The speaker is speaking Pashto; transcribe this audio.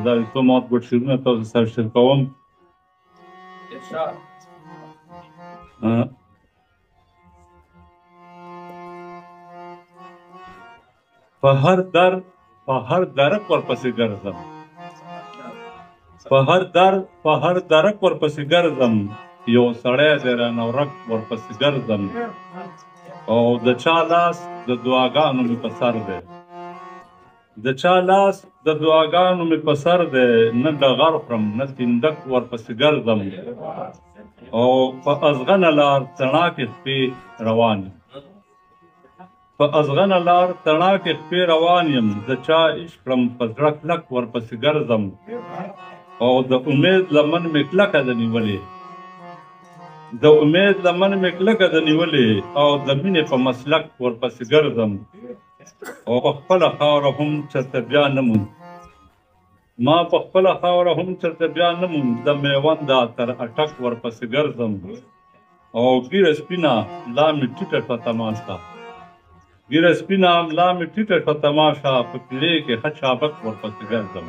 دا څو مطبوع شعرونه تاسو سره شریکوم. په هر درک ورپسې ګرځم، په هر درک ورپسې ګرځم، یو سړی دی رانه ورک ورپسې ګرځم، او د چا لاس د دعاګانو مې په سر دی، د چا لاس د دعاګانو مې په سر دی، نه ډغر خورم نه سیندک ورپسې ګرځم، او په ازغنه لار تڼاکې شپې روان یم، په ازغنه لار تڼاکې شپې روان یم، د چا عشق کړم په زړه کلک ورپسې ګرځم، او د امید لمن مې کلکه ده نیولې، د امید لمن مې کلکه ده نیولې، او د مینې په مسلک ورپسې ګرځم، او په خپله خاوره هم چېرته بیا نه موند، ما په خپله خاوره هم چېرته بیا نه موند، د میونده تر اټک ورپسې ګرځم، او ږیره سپینه ملا مې ټیټه شوه تماشه، ږیره سپینه ملا مې ټیټه شوه تماشه، په کیلې کې ښه چابک ورپسې ګرځم.